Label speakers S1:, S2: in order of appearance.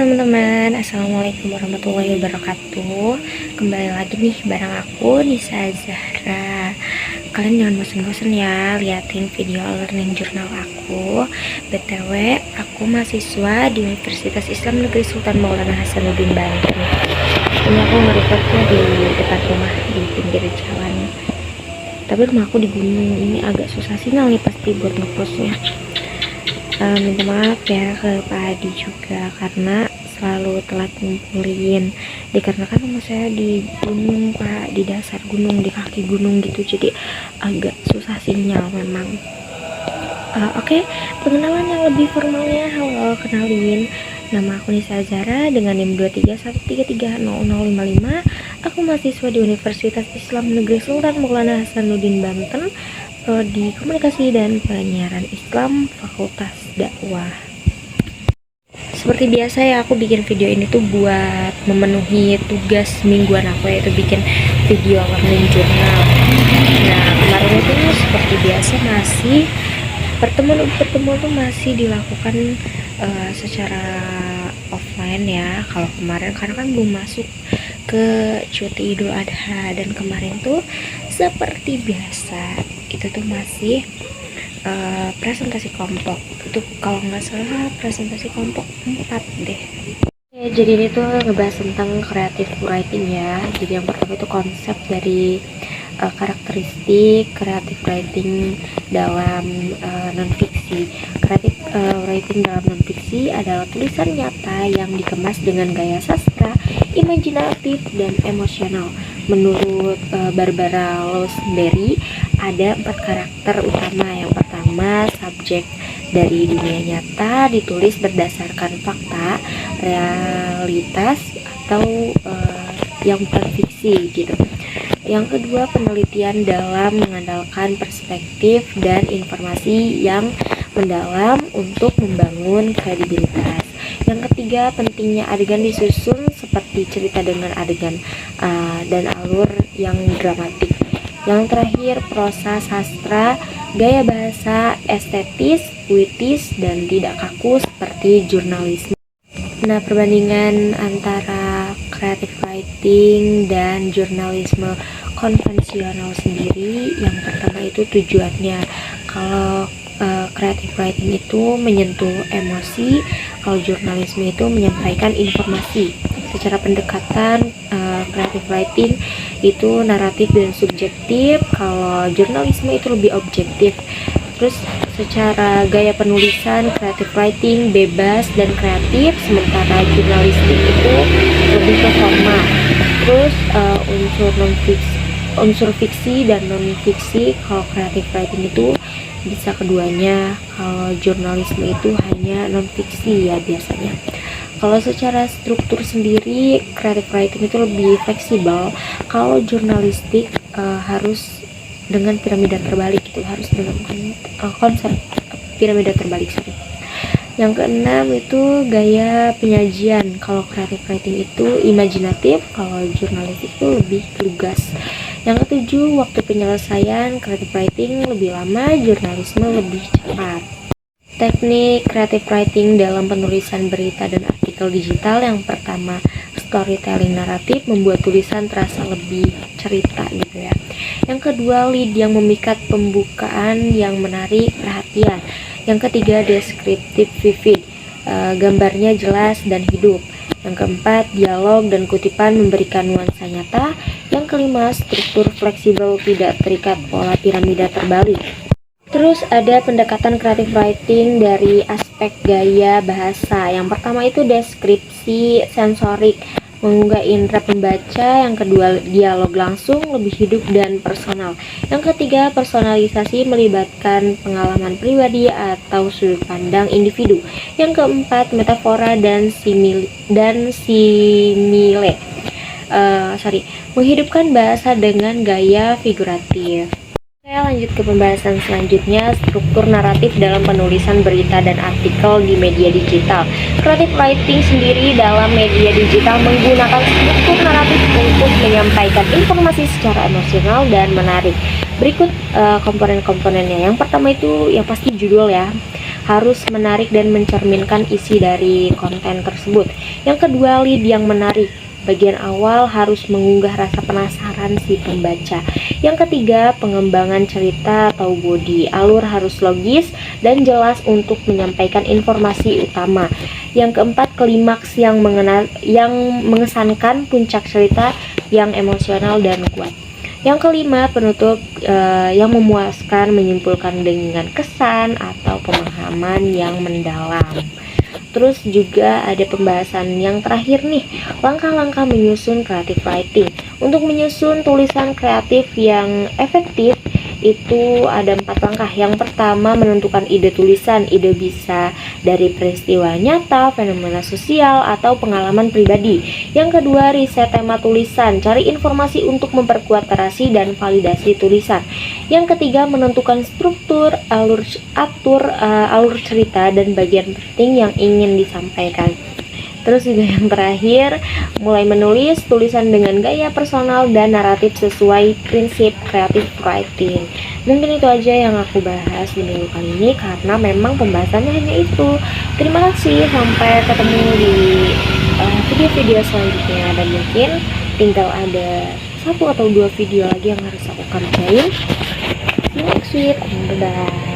S1: teman-teman, assalamualaikum warahmatullahi wabarakatuh. Kembali lagi nih bareng aku Nisa Zahra. Kalian jangan bosan-bosan ya liatin video learning journal aku. BTW, aku mahasiswa di Universitas Islam Negeri Sultan Maulana Hasanuddin Banten. Ini aku ngerekodnya di dekat rumah di pinggir jalan. Tapi rumah aku di gunung, ini agak susah sinyal nih pasti buat ngepostnya. Minta maaf ya ke Pak Adi juga karena selalu telat ngumpulin, dikarenakan rumah saya di gunung Pak, di dasar gunung, di kaki gunung gitu, jadi agak susah sinyal memang. Oke, pengenalan yang lebih formalnya, halo, kenalin, nama aku Nisa Zahra dengan NIM 231330055. Aku mahasiswa di Universitas Islam Negeri Sultan Maulana Hasanuddin Banten, Prodi Komunikasi dan Penyiaran Islam, Fakultas Dakwah. Seperti biasa ya, aku bikin video ini tuh buat memenuhi tugas mingguan aku, yaitu bikin video learning journal. Nah, kemarin itu seperti biasa masih pertemuan tuh masih dilakukan secara offline ya. Kalau kemarin karena kan belum masuk ke cuti Idul Adha, dan kemarin tuh seperti biasa itu tuh masih presentasi kelompok. Itu kalau nggak salah presentasi kelompok 4 deh. Jadi ini tuh ngebahas tentang creative writing ya. Jadi yang pertama itu konsep dari karakteristik creative writing dalam non-fiksi. Creative writing dalam non-fiksi adalah tulisan nyata yang dikemas dengan gaya sastra, imajinatif, dan emosional. Menurut Barbara Lousberry, ada 4 karakter utama. Yang pertama, subjek dari dunia nyata ditulis berdasarkan fakta, realitas, atau yang bukan fiksi gitu. Yang kedua, penelitian dalam mengandalkan perspektif dan informasi yang mendalam untuk membangun kredibilitas. Yang ketiga, pentingnya adegan disusun seperti cerita dengan adegan dan alur yang dramatik. Yang terakhir, prosa sastra, gaya bahasa estetis, puitis, dan tidak kaku seperti jurnalisme. Nah, perbandingan antara creative writing dan jurnalisme konvensional sendiri, yang pertama itu tujuannya. Kalau creative writing itu menyentuh emosi, kalau jurnalisme itu menyampaikan informasi. Secara pendekatan, creative writing itu naratif dan subjektif, kalau jurnalisme itu lebih objektif. Terus secara gaya penulisan, creative writing bebas dan kreatif, sementara jurnalistik itu lebih ke formal. Terus unsur fiksi dan non fiksi, kalau creative writing itu bisa keduanya, kalau jurnalisme itu hanya non fiksi ya biasanya. Kalau secara struktur sendiri, creative writing itu lebih fleksibel, kalau jurnalistik harus dengan piramida terbalik gitu, harus dengan konsep piramida terbalik. Yang keenam itu gaya penyajian. Kalau creative writing itu imajinatif, kalau jurnalistik itu lebih lugas. Yang ketujuh, waktu penyelesaian. Creative writing lebih lama, jurnalisme lebih cepat. Teknik creative writing dalam penulisan berita dan artikel digital. Yang pertama, storytelling naratif, membuat tulisan terasa lebih cerita gitu ya. Yang kedua, lead yang memikat, pembukaan yang menarik perhatian. Yang ketiga, descriptive vivid, gambarnya jelas dan hidup. Yang keempat, dialog dan kutipan memberikan nuansa nyata. Yang kelima, struktur fleksibel, tidak terikat pola piramida terbalik. Terus ada pendekatan creative writing dari aspek gaya bahasa. Yang pertama itu deskripsi sensorik, mengunggah indera pembaca. Yang kedua, dialog langsung, lebih hidup dan personal. Yang ketiga, personalisasi, melibatkan pengalaman pribadi atau sudut pandang individu. Yang keempat, metafora dan simile, menghidupkan bahasa dengan gaya figuratif. Saya lanjut ke pembahasan selanjutnya, struktur naratif dalam penulisan berita dan artikel di media digital. Creative writing sendiri dalam media digital menggunakan struktur naratif untuk menyampaikan informasi secara emosional dan menarik. Berikut komponen-komponennya. Yang pertama itu yang pasti judul ya. harus menarik dan mencerminkan isi dari konten tersebut. Yang kedua, lead yang menarik. Bagian awal harus mengunggah rasa penasaran si pembaca. Yang ketiga, pengembangan cerita atau body. Alur harus logis dan jelas untuk menyampaikan informasi utama. Yang keempat, klimaks yang mengesankan, puncak cerita yang emosional dan kuat. Yang kelima, penutup yang memuaskan, menyimpulkan dengan kesan atau pemahaman yang mendalam. Terus juga ada pembahasan yang terakhir nih, langkah-langkah menyusun creative writing. Untuk menyusun tulisan kreatif yang efektif itu ada 4 langkah. Yang pertama, menentukan ide tulisan. Ide bisa dari peristiwa nyata, fenomena sosial, atau pengalaman pribadi. Yang kedua, riset tema tulisan. Cari informasi untuk memperkuat narasi dan validasi tulisan. Yang ketiga, menentukan struktur, alur cerita dan bagian penting yang ingin disampaikan. Terus juga yang terakhir, mulai menulis tulisan dengan gaya personal dan naratif sesuai prinsip creative writing. Mungkin itu aja yang aku bahas di minggu kali ini, karena memang pembahasannya hanya itu. Terima kasih, sampai ketemu di video-video selanjutnya, dan mungkin tinggal ada 1 atau 2 video lagi yang harus aku kerjain. See you next week. Bye-bye.